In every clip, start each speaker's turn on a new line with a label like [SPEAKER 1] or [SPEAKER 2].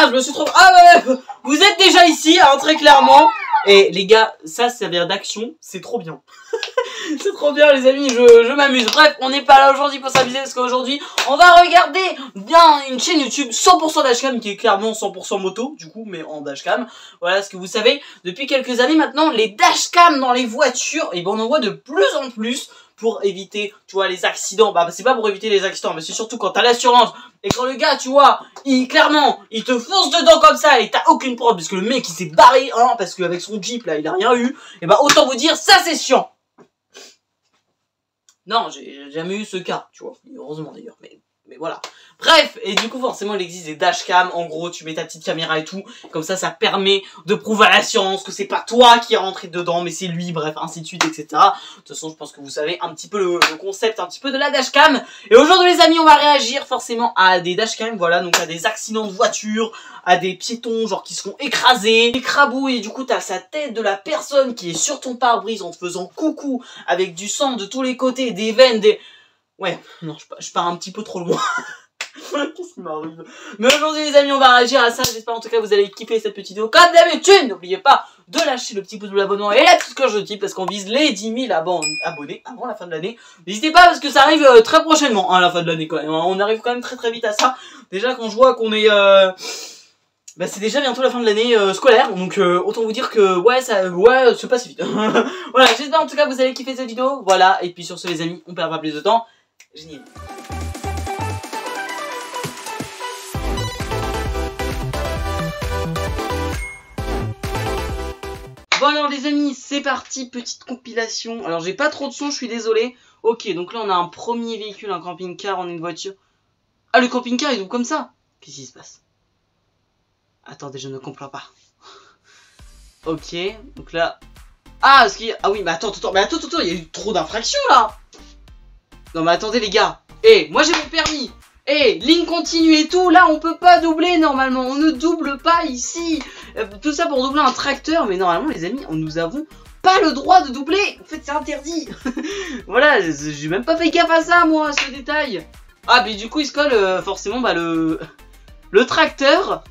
[SPEAKER 1] Ah, je me suis trop... Ah ouais, vous êtes déjà ici, hein, très clairement. Et les gars, ça vient d'action, c'est trop bien. C'est trop bien les amis, je m'amuse. Bref, on n'est pas là aujourd'hui pour s'amuser parce qu'aujourd'hui, on va regarder bien une chaîne YouTube 100% dashcam qui est clairement 100% moto, du coup, mais en dashcam. Voilà, ce que vous savez, depuis quelques années maintenant, les dashcams dans les voitures, et ben on en voit de plus en plus pour éviter, tu vois, les accidents. Bah, c'est pas pour éviter les accidents, mais c'est surtout quand t'as l'assurance et quand le gars, tu vois, clairement, il te fonce dedans comme ça et t'as aucune preuve parce que le mec il s'est barré, hein, parce qu'avec son Jeep là, il a rien eu. Et bah, autant vous dire, ça c'est chiant. Non, j'ai jamais eu ce cas, tu vois, heureusement d'ailleurs, mais voilà. Bref, et du coup forcément il existe des dashcams, en gros tu mets ta petite caméra et tout, comme ça permet de prouver à l'assurance que c'est pas toi qui est rentré dedans, mais c'est lui, bref, ainsi de suite, etc. De toute façon je pense que vous savez un petit peu le concept, un petit peu de la dashcam. Et aujourd'hui les amis on va réagir forcément à des dashcams, voilà, donc à des accidents de voiture, à des piétons genre qui seront écrasés, écrabouillés, et du coup t'as sa tête de la personne qui est sur ton pare-brise en te faisant coucou, avec du sang de tous les côtés, des veines, des... Ouais, non, je pars un petit peu trop loin. Qu'est-ce qui m'arrive? Mais aujourd'hui les amis on va réagir à ça. J'espère en tout cas que vous allez kiffer cette petite vidéo. Comme d'habitude, n'oubliez pas de lâcher le petit pouce bleu, l'abonnement et la petite cloche de type parce qu'on vise les 10 000 abonnés avant la fin de l'année. N'hésitez pas parce que ça arrive très prochainement, hein, à la fin de l'année quand même. On arrive quand même très vite à ça. Déjà quand je vois qu'on est... Bah c'est déjà bientôt la fin de l'année scolaire, donc autant vous dire que ouais c'est pas si vite. Voilà, j'espère en tout cas que vous allez kiffer cette vidéo. Voilà, et puis sur ce les amis, on perd pas plus de temps. Génial. Bon alors les amis, c'est parti, petite compilation. Alors j'ai pas trop de son, je suis désolé. Ok, donc là on a un premier véhicule, un camping-car, on a une voiture. Ah le camping-car il ouvre comme ça. Qu'est-ce qui se passe? Attendez, je ne comprends pas. Ok, donc là... Ah, est-ce qu'il y a... Ah oui, mais attends, il y a eu trop d'infractions là. Non mais attendez les gars. Moi j'ai mon permis. Ligne continue et tout, là on peut pas doubler normalement, on ne double pas ici. Tout ça pour doubler un tracteur, mais normalement les amis, nous avons pas le droit de doubler. En fait c'est interdit. Voilà, j'ai même pas fait gaffe à ça moi, à ce détail. Ah mais du coup il se colle forcément bah, le tracteur.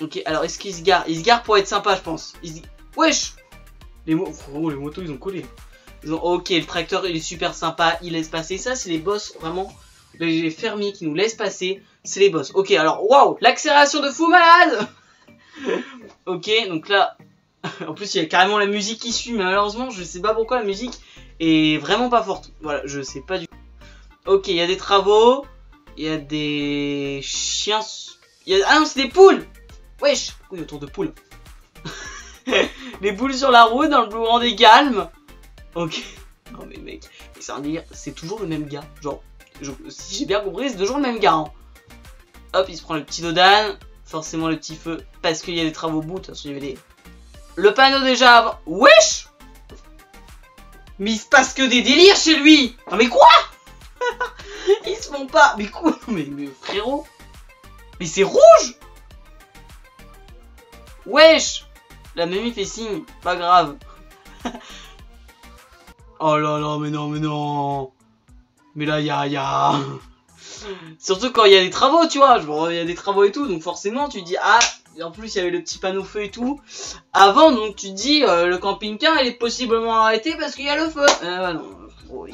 [SPEAKER 1] Ok, alors est-ce qu'il se gare? Il se gare pour être sympa je pense. Wesh. Les motos ils ont collé. Ok, le tracteur il est super sympa, il laisse passer. Ça c'est les boss vraiment. Les fermiers qui nous laissent passer, c'est les boss. Ok, alors, waouh, l'accélération de fou malade. Ok, donc là, en plus, il y a carrément la musique qui suit, mais malheureusement, je sais pas pourquoi la musique est vraiment pas forte. Voilà, je sais pas du tout. Ok, il y a des travaux, il y a des chiens... Ah non, c'est des poules. Wesh, oui, autour de poules. Les poules sur la route, dans le plus grand des calmes. Ok. Non mais mec, c'est toujours le même gars, genre... Si j'ai bien compris, c'est toujours le même gars. Hein. Hop, il se prend le petit dodan. Forcément le petit feu. Parce qu'il y a des travaux au bout. De toute façon, il y avait des... Le panneau déjà avant. Wesh. Mais il se passe que des délires chez lui. Non mais quoi? Ils se font pas. Mais quoi? Mais frérot. Mais c'est rouge. Wesh. La mamie fait signe. Pas grave. Oh là là, mais non. Mais là, il y a... Surtout quand il y a des travaux, tu vois. Il y a des travaux et tout, donc forcément, tu dis... Ah, en plus, il y avait le petit panneau feu et tout. Avant, donc, tu te dis... le camping-car, il est possiblement arrêté parce qu'il y a le feu. Bah non. Oui.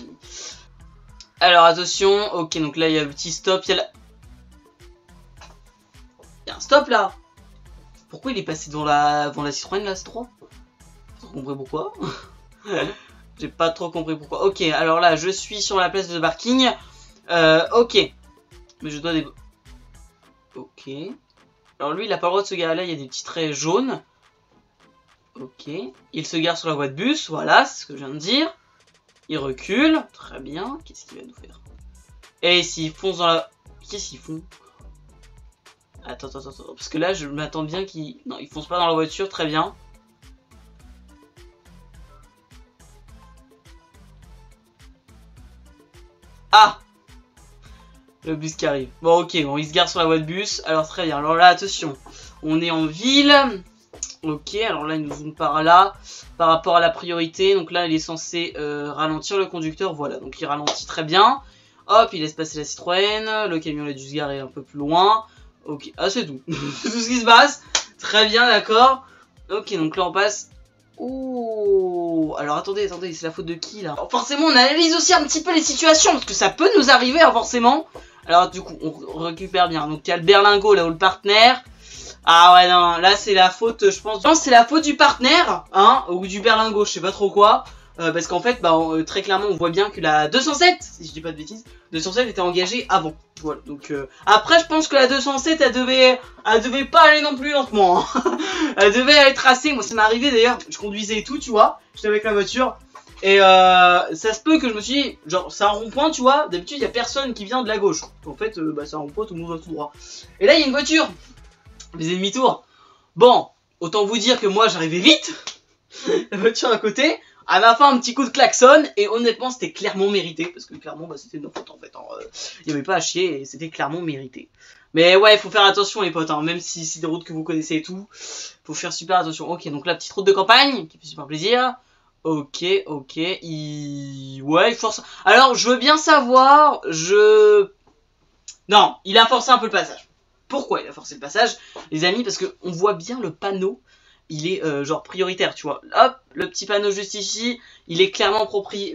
[SPEAKER 1] Alors, attention. Ok, donc là, il y a le petit stop. Il y a un stop, là. Pourquoi il est passé devant la Citroën, là, c'est trop? J'ai pas compris pourquoi. J'ai pas trop compris pourquoi. Ok, alors là, je suis sur la place de parking. Ok. Mais je dois des... Ok. Alors lui, il a pas le droit de se garer là, il y a des petits traits jaunes. Ok. Il se gare sur la voie de bus, voilà, c'est ce que je viens de dire. Il recule, très bien. Qu'est-ce qu'il va nous faire? Et s'il fonce dans la... Qu'est-ce qu'ils font? Attends. Parce que là, je m'attends bien qu'il... Non, il fonce pas dans la voiture, très bien. Ah! Le bus qui arrive. Bon, ok, bon, il se gare sur la voie de bus. Alors, très bien. Alors là, attention. On est en ville. Ok, alors là, il nous zoome par là. Par rapport à la priorité. Donc là, il est censé ralentir le conducteur. Voilà, donc il ralentit très bien. Hop, il laisse passer la Citroën. Le camion, il a dû se garer un peu plus loin. Ok, ah c'est tout. C'est tout ce qui se passe. Très bien, d'accord. Ok, donc là on passe. Oh, alors attendez, c'est la faute de qui là? Alors, forcément, on analyse aussi un petit peu les situations parce que ça peut nous arriver, hein, forcément. Alors du coup, on récupère bien. Donc il y a le berlingot là, ou le partenaire. Ah ouais, non, là c'est la faute, je pense. Non, c'est la faute du partenaire, hein, ou du berlingot, je sais pas trop quoi. Parce qu'en fait, bah, très clairement, on voit bien que la 207, si je dis pas de bêtises, 207 était engagée avant. Voilà, donc après, je pense que la 207, elle devait pas aller non plus lentement. Hein. Elle devait aller tracée. Moi, ça m'est arrivé d'ailleurs, je conduisais et tout, tu vois. J'étais avec la voiture. Et ça se peut que je me suis dit, genre, c'est un rond-point, tu vois. D'habitude, il y a personne qui vient de la gauche. En fait, bah, c'est un rond-point, tout le monde va tout droit. Et là, il y a une voiture. Des demi-tours. Bon, autant vous dire que moi, j'arrivais vite. La voiture à côté. Elle m'a fait un petit coup de klaxon et honnêtement c'était clairement mérité parce que clairement bah, c'était notre faute en fait. Il n'y avait pas à chier et c'était clairement mérité. Mais ouais, il faut faire attention les potes, hein, même si c'est des routes que vous connaissez et tout. Faut faire super attention. Ok, donc la petite route de campagne qui fait super plaisir. Ok, ouais, il force. Alors je veux bien savoir, Non, il a forcé un peu le passage. Pourquoi il a forcé le passage, les amis? Parce que on voit bien le panneau. Il est genre prioritaire, tu vois. Hop, le petit panneau juste ici, il est clairement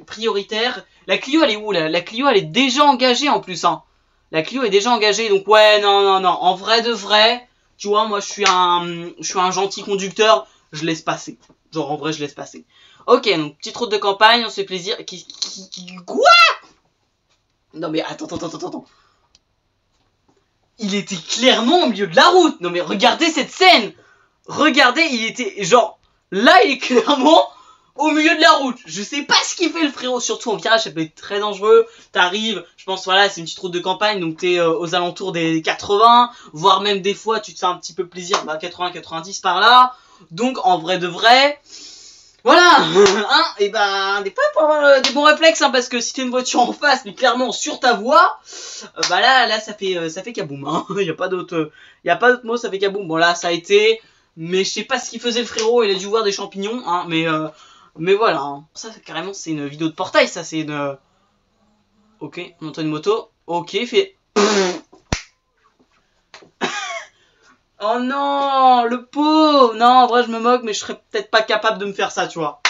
[SPEAKER 1] prioritaire. La Clio, elle est où là? La Clio, elle est déjà engagée en plus, hein. La Clio est déjà engagée, donc ouais, non. En vrai de vrai, tu vois, moi je suis un gentil conducteur, je laisse passer. Genre en vrai, je laisse passer. Ok, donc petite route de campagne, on se fait plaisir. Quoi? Non mais attends. Il était clairement au milieu de la route. Non mais regardez cette scène. Regardez, il était genre là, il est clairement au milieu de la route. Je sais pas ce qu'il fait le frérot, surtout en virage, ça peut être très dangereux. T'arrives, je pense voilà, c'est une petite route de campagne, donc t'es aux alentours des 80, voire même des fois tu te fais un petit peu plaisir, bah 80-90 par là. Donc en vrai de vrai, voilà, hein, et ben des fois pour avoir des bons réflexes, hein, parce que si t'es une voiture en face, mais clairement sur ta voie, bah là ça fait kaboum, hein. y a pas d'autre mot, ça fait kaboum. Bon là ça a été. Mais je sais pas ce qu'il faisait le frérot, il a dû voir des champignons, hein, mais voilà. Hein. Ça, carrément, c'est une vidéo de portail, ça, c'est une... Ok, on entend une moto. Ok, fait... Oh non, le pauvre. Non, en vrai, je me moque, mais je serais peut-être pas capable de me faire ça, tu vois.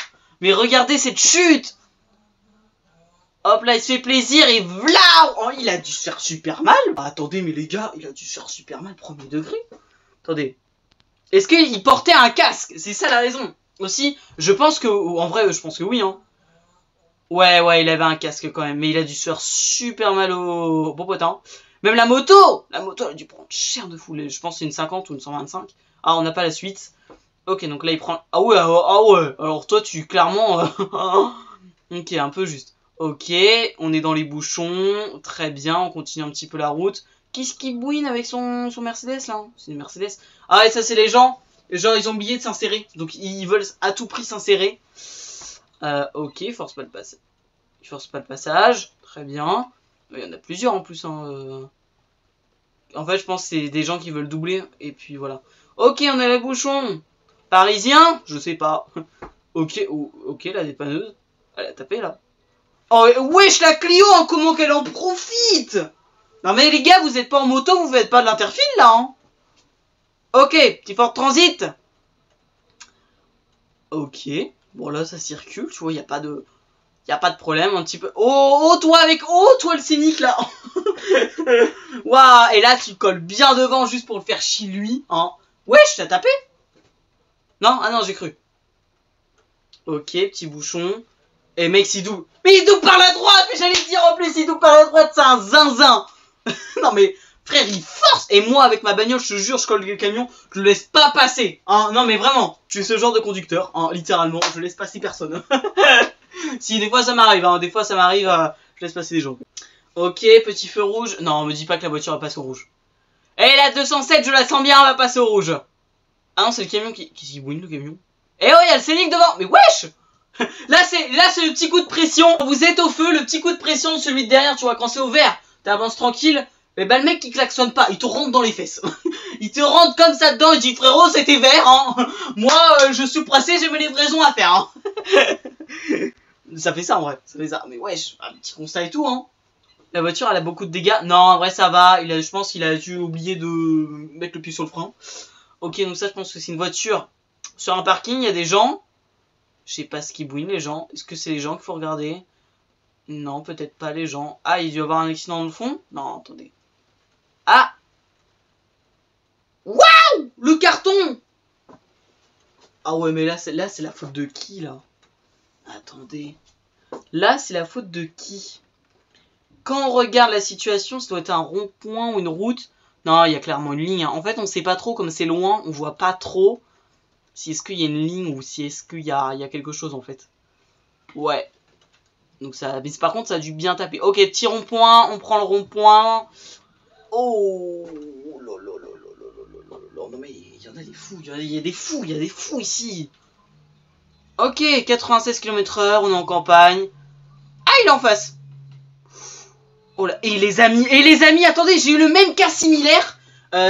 [SPEAKER 1] Mais regardez cette chute. Hop là, il se fait plaisir et v'là. Oh, il a dû se faire super mal. Ah, attendez, mais les gars, il a dû se faire super mal, premier degré. Attendez. Est-ce qu'il portait un casque? C'est ça la raison. Aussi, je pense que... En vrai, je pense que oui, hein. Ouais, il avait un casque quand même. Mais il a dû se faire super mal au popotin. Même la moto, elle a dû prendre cher de fou. Je pense que c'est une 50 ou une 125. Ah, on n'a pas la suite. Ok, donc là, il prend... Ah ouais. Alors toi, tu... Clairement... ok, un peu juste. Ok, on est dans les bouchons. Très bien, on continue un petit peu la route. Qu'est-ce qui bouine avec son Mercedes là? C'est une Mercedes. Ah et ça c'est les gens. Genre ils ont oublié de s'insérer. Donc ils veulent à tout prix s'insérer. Ok, force pas le passage. Très bien. Il y en a plusieurs en plus. Hein. En fait je pense que c'est des gens qui veulent doubler. Et puis voilà. Ok, on a les bouchons. Parisien? Je sais pas. Ok, la dépanneuse. Elle a tapé là. Oh wesh la Clio, hein, comment qu'elle en profite? Non mais les gars, vous êtes pas en moto, vous faites pas de l'interfile là, hein. Ok, petit Ford Transit. Ok, bon là ça circule, tu vois, y a pas de problème, un petit peu. Oh toi le scénic là. Waouh, et là tu colles bien devant juste pour le faire chier lui, hein. Wesh, t'as tapé? Non, ah non, j'ai cru. Ok, petit bouchon. Et mec, s'il double. Mais il double par la droite, mais j'allais dire en plus, il double par la droite, c'est un zinzin. Non mais frère, il force. Et moi avec ma bagnole, je te jure, je colle le camion, je le laisse pas passer, hein. Non mais vraiment, je suis ce genre de conducteur, hein, littéralement, je laisse passer personne. Si des fois ça m'arrive, hein, je laisse passer des gens. Ok, petit feu rouge. Non, me dis pas que la voiture va passer au rouge. Eh la 207, je la sens bien, elle va passer au rouge. Ah non, c'est le camion qui bouine le camion. Eh oh, il y a le Scénic devant. Mais wesh. Là c'est le petit coup de pression. Vous êtes au feu, le petit coup de pression de celui de derrière, tu vois, quand c'est au vert, t'avances tranquille. Mais bah le mec qui klaxonne pas, il te rentre dans les fesses. Il te rentre comme ça dedans, il dit frérot c'était vert, hein. Moi je suis pressé, j'ai mes livraisons à faire, hein. Ça fait ça en vrai, ça fait ça. Mais wesh, un petit constat et tout, hein. La voiture, elle a beaucoup de dégâts. Non, en vrai, ça va. Je pense qu'il a dû oublier de mettre le pied sur le frein. Ok, donc ça, je pense que c'est une voiture. Sur un parking, il y a des gens. Je sais pas ce qui bouine, les gens. Est-ce que c'est les gens qu'il faut regarder? Non, peut-être pas les gens. Ah, il doit y avoir un accident dans le fond? Non, attendez. Ah! Waouh! Le carton! Ah ouais, mais là, c'est la faute de qui, là? Attendez. Là, c'est la faute de qui? Quand on regarde la situation, ça doit être un rond-point ou une route. Non, il y a clairement une ligne. En fait, on sait pas trop, comme c'est loin, on voit pas trop si est-ce qu'il y a une ligne ou si est-ce qu'il y a quelque chose, en fait. Ouais. Donc ça, mais par contre, ça a dû bien taper. Ok, petit rond-point, on prend le rond-point. Oh non mais il y en a des fous, il y a des fous, il y a des fous ici. Ok, 96 km/h, on est en campagne. Ah, il est en face. Oh là, et les amis, attendez, j'ai eu le même cas similaire.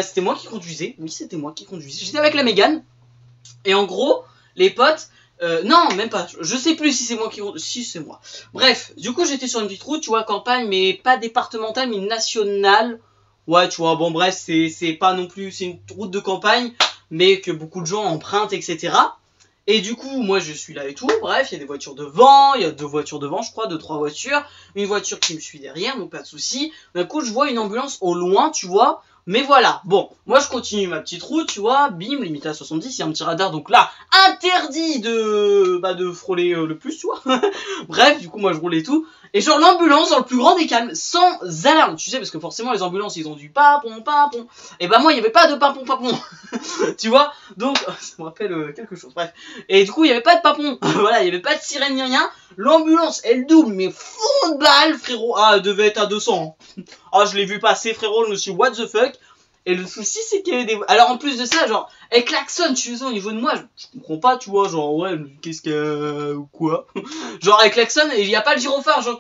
[SPEAKER 1] C'était moi qui conduisais, oui, c'était moi qui conduisais. J'étais avec la Mégane. Et en gros, les potes, non, même pas, je sais plus si c'est moi qui conduis, si c'est moi. Bref, du coup, j'étais sur une petite route, tu vois, campagne, mais pas départementale, mais nationale. Ouais, tu vois, bon, bref, c'est pas non plus, c'est une route de campagne, mais que beaucoup de gens empruntent, etc. Et du coup, moi je suis là et tout, bref, il y a des voitures devant, il y a 2 voitures devant, je crois, 2-3 voitures, une voiture qui me suit derrière, donc pas de souci. D'un coup, je vois une ambulance au loin, tu vois, mais voilà, bon, moi je continue ma petite route, tu vois, bim, limité à 70, il y a un petit radar, donc là, interdit de frôler le plus, tu vois. Bref, du coup, moi je roule et tout, et genre l'ambulance dans le plus grand des calmes, sans alarme, tu sais, parce que forcément les ambulances, ils ont du papon, papon, et bah moi, il n'y avait pas de papon, papon, tu vois, donc, ça me rappelle quelque chose, bref. Et du coup, il n'y avait pas de papon, voilà, il n'y avait pas de sirène ni rien. L'ambulance, elle double, mais fond de balle, frérot. Ah, elle devait être à 200. Ah, je l'ai vu passer, frérot, je me suis dit, what the fuck. Et le souci, c'est qu'il y avait des... Alors, en plus de ça, genre, elle klaxonne, tu sais, au niveau de moi, je comprends pas, tu vois, genre, ouais, qu'est-ce que... quoi. Genre, elle klaxonne, et il n'y a pas le gyrophare, genre,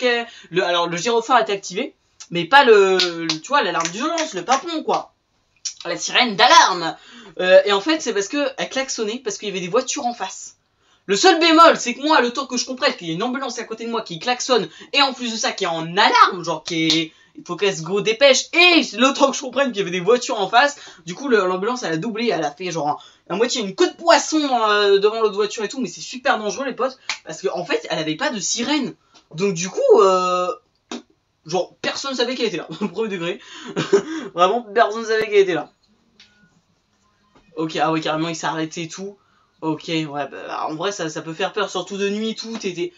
[SPEAKER 1] alors, le gyrophare était activé, mais pas tu vois, l'alarme d'urgence, le papon, quoi. La sirène d'alarme. Et en fait, c'est parce que elle klaxonnait, parce qu'il y avait des voitures en face. Le seul bémol, c'est que moi, le temps que je comprenne qu'il y a une ambulance à côté de moi qui klaxonne, et en plus de ça, qui est en alarme, genre il faut qu'elle se go dépêche, et le temps que je comprenne qu'il y avait des voitures en face, du coup, l'ambulance, elle a doublé, elle a fait genre à moitié une queue de poisson devant l'autre voiture et tout, mais c'est super dangereux, les potes, parce qu'en fait, elle avait pas de sirène. Donc du coup, genre, personne savait qu'elle était là, au premier degré. Vraiment, personne savait qu'elle était là. Ok, ah ouais, carrément, il s'est arrêté et tout. Ok, ouais, bah, en vrai, ça peut faire peur, surtout de nuit et tout. T'es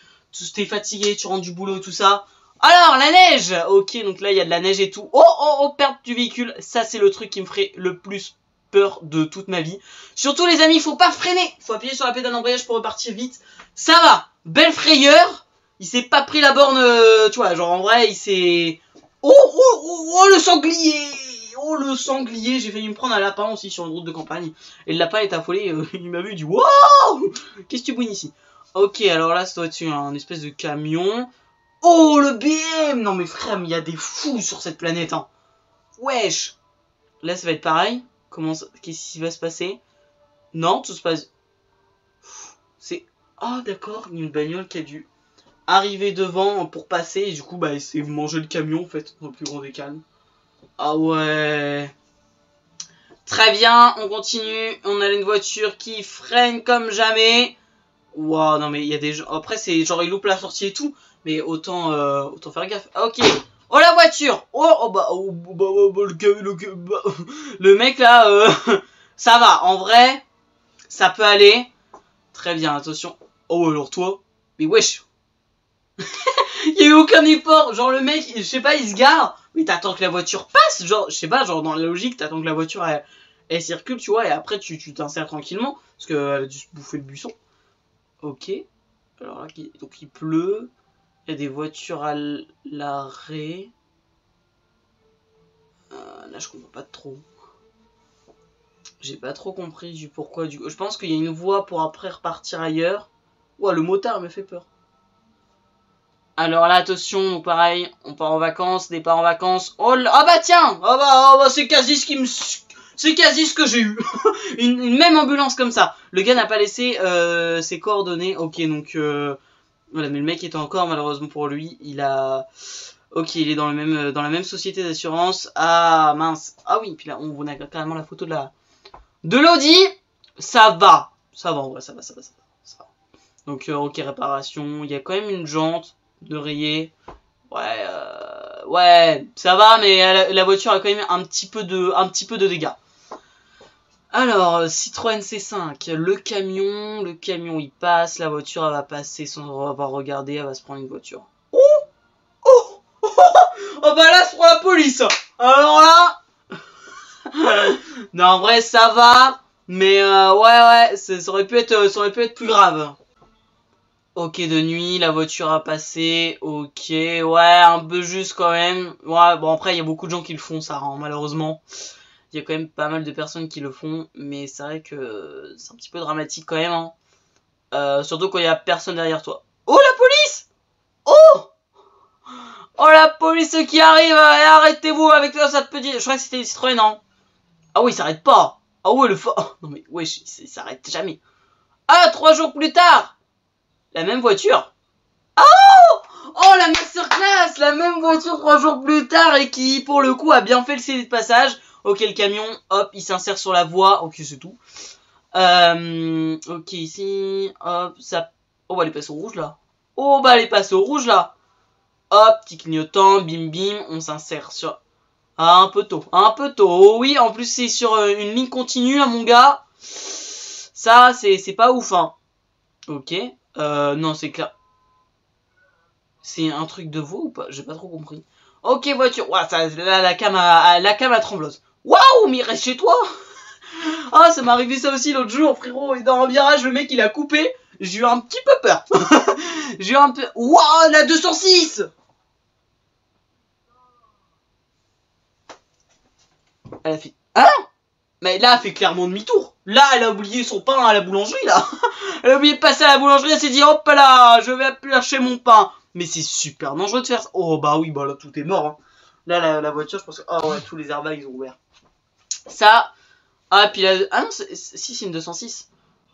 [SPEAKER 1] fatigué, tu rentres du boulot, tout ça. Alors, la neige! Ok, donc là, il y a de la neige et tout. Oh, perte du véhicule. Ça, c'est le truc qui me ferait le plus peur de toute ma vie. Surtout, les amis, faut pas freiner. Faut appuyer sur la pédale d'embrayage pour repartir vite. Ça va, belle frayeur. Il s'est pas pris la borne, tu vois, genre en vrai, il s'est... Oh, le sanglier! Oh, le sanglier! J'ai failli me prendre un lapin aussi sur une route de campagne. Et le lapin est affolé, il m'a vu, il dit wow! Qu'est-ce que tu bouines ici? Ok, alors là, ça doit être un espèce de camion. Oh, le BM! Non, mais frère, mais il y a des fous sur cette planète, hein. Wesh! Là, ça va être pareil. Qu'est-ce qui va se passer? Non, tout se passe... C'est... Ah, d'accord, une bagnole qui a dû arriver devant pour passer. Et du coup, bah, il s'est mangé le camion, en fait, dans le plus grand des calmes. Ah ouais. Très bien, on continue. On a une voiture qui freine comme jamais. Waouh, non mais il y a des gens... Après, c'est genre, il loupe la sortie et tout. Mais autant faire gaffe. Ok. Oh, la voiture. Le mec, là, ça va. En vrai, ça peut aller. Très bien, attention. Oh, alors toi. Mais wesh. Il y a eu aucun effort. Genre, le mec, je sais pas, il se gare. Mais t'attends que la voiture passe. Genre, je sais pas, genre, dans la logique, t'attends que la voiture, elle circule, tu vois. Et après, tu t'insères tranquillement. Parce qu'elle a dû se bouffer le buisson. Ok. Alors là, donc il pleut. Il y a des voitures à l'arrêt. Là, je comprends pas trop. J'ai pas trop compris du pourquoi. Je pense qu'il y a une voie pour après repartir ailleurs. Ouah, le motard me fait peur. Alors là, attention, donc pareil, on part en vacances, départ en vacances. Oh bah tiens, c'est quasi ce que j'ai eu. une même ambulance comme ça. Le gars n'a pas laissé ses coordonnées. Ok, donc voilà, mais le mec est encore, malheureusement pour lui, il a... Ok, il est dans la même société d'assurance. Ah, mince. Ah oui, puis là, on a carrément la photo de l'Audi. Ça va. Ça va, en vrai, ça va. Donc, ok, réparation. Il y a quand même une jante de rayée. Ouais, ça va, mais la voiture a quand même un petit peu de dégâts. Alors, Citroën C5, le camion il passe, la voiture elle va passer sans avoir regardé, elle va se prendre une voiture. Oh bah là, c'est pour la police. Alors là, non, en vrai, ça va, mais ouais, ça aurait pu être plus grave. Ok, de nuit, la voiture a passé, ok, ouais, un peu juste quand même. Ouais, bon après, il y a beaucoup de gens qui le font, ça, hein, malheureusement. Il y a quand même pas mal de personnes qui le font, mais c'est vrai que c'est un petit peu dramatique quand même, hein. Surtout quand il y a personne derrière toi. Oh, la police! Oh, la police qui arrive, arrêtez-vous avec ça petit... Je crois que c'était une Citroën, non? Ah oui, il s'arrête pas. Ah ouais, oh, non mais, wesh, il s'arrête jamais. Ah, 3 jours plus tard, la même voiture. Oh, la masterclass, la même voiture 3 jours plus tard et qui, pour le coup, a bien fait le CD de passage. Ok, le camion, hop, il s'insère sur la voie. Ok, c'est tout. Ok, ici, hop, ça... Oh, bah, elle passe au rouge, là. Oh, bah, elle passe au rouge, là. Hop, petit clignotant, bim, bim, on s'insère sur... Ah, un peu tôt. Oh, oui, en plus, c'est sur une ligne continue, là, mon gars. Ça, c'est pas ouf, hein. Ok. Non, c'est clair. C'est un truc de veau ou pas? J'ai pas trop compris. Ok, voiture. Ouah, ça, là, la cam a trembleuse. Waouh, mais reste chez toi. Ah, ça m'est arrivé ça aussi l'autre jour, frérot. Et dans un virage, le mec, il a coupé. J'ai eu un petit peu peur. J'ai eu un peu... Waouh, la 206. Elle a fait... Hein? Mais là, elle fait clairement demi-tour. Là, elle a oublié son pain à la boulangerie, là. Elle a oublié de passer à la boulangerie, elle s'est dit, hop là, je vais lâcher mon pain. Mais c'est super dangereux de faire ça. Oh, bah oui, bah là, tout est mort. Hein. Là, la voiture, je pense que... Oh ouais, tous les airbags, ils ont ouvert. Ça... Ah, puis là... Ah non, si, c'est une 206.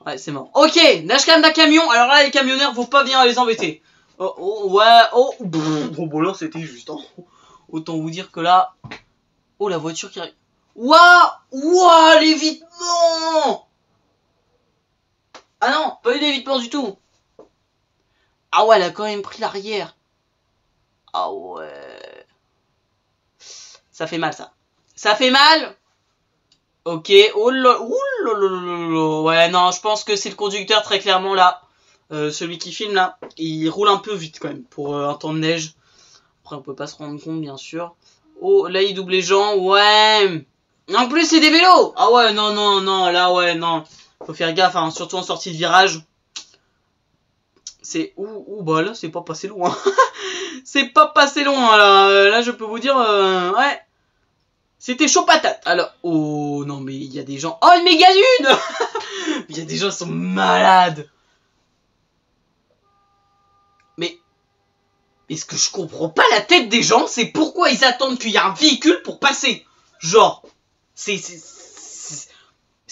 [SPEAKER 1] Ouais, c'est mort. Ok, dashcam d'un camion. Alors là, les camionneurs, faut pas venir les embêter. Oh, ouais, oh... Bon, là, c'était juste. Hein. Autant vous dire que là... Oh, la voiture qui arrive. Waouh, l'évitement. Ah non, pas eu d'évitement du tout. Ah ouais, elle a quand même pris l'arrière. Ah ouais. Ça fait mal, ça. Ça fait mal. Ok, oh là, ouais, non, je pense que c'est le conducteur, très clairement, là. Celui qui filme, là. Il roule un peu vite, quand même, pour un temps de neige. Après, on peut pas se rendre compte, bien sûr. Oh, là, il double les gens, ouais. En plus, c'est des vélos. Ah ouais, non, là, ouais, non. Faut faire gaffe, hein, surtout en sortie de virage. C'est... Ouh, bah là, c'est pas passé loin. C'est pas passé loin, là. Là, je peux vous dire, ouais. C'était chaud patate. Alors, oh, non, mais il y a des gens... Oh, une méga lune. Il y a des gens qui sont malades. Mais... ce que je comprends pas la tête des gens, c'est pourquoi ils attendent qu'il y ait un véhicule pour passer. Genre... C'est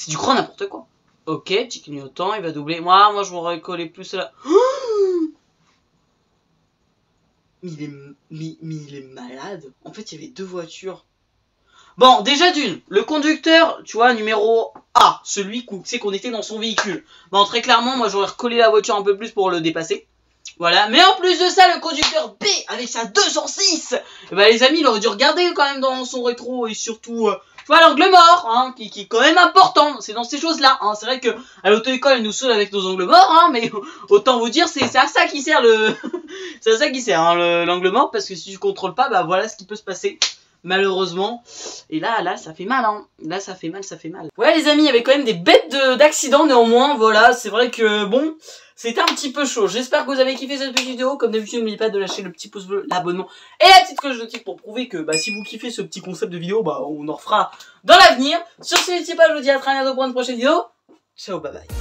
[SPEAKER 1] du grand n'importe quoi. Ok, petit clignotant, il va doubler. Moi, je m'aurais collé plus là. Mais il est malade. En fait, il y avait 2 voitures. Bon, déjà d'une, le conducteur, tu vois, numéro A, celui qui sait qu'on était dans son véhicule. Bon, très clairement, moi, j'aurais recollé la voiture un peu plus pour le dépasser. Voilà, mais en plus de ça, le conducteur B, avec sa 206, bah les amis, il aurait dû regarder quand même dans son rétro et surtout... tu vois, l'angle mort, hein, qui est quand même important, c'est dans ces choses-là, hein. C'est vrai que à l'auto-école, elle nous saoule avec nos angles morts, hein, mais autant vous dire, c'est à ça qui sert le... c'est à ça qui sert, hein, l'angle mort, parce que si tu contrôles pas, bah voilà ce qui peut se passer, malheureusement. Et là, ça fait mal, hein. Là, ça fait mal. Ouais, les amis, il y avait quand même des bêtes d'accidents, néanmoins, voilà, c'est vrai que, bon... C'était un petit peu chaud. J'espère que vous avez kiffé cette petite vidéo. Comme d'habitude, n'oubliez pas de lâcher le petit pouce bleu, l'abonnement et la petite cloche de notification pour prouver que bah, si vous kiffez ce petit concept de vidéo, bah, on en refera dans l'avenir. Sur ce, n'hésitez pas, je vous dis à très bientôt pour une prochaine vidéo. Ciao, bye bye.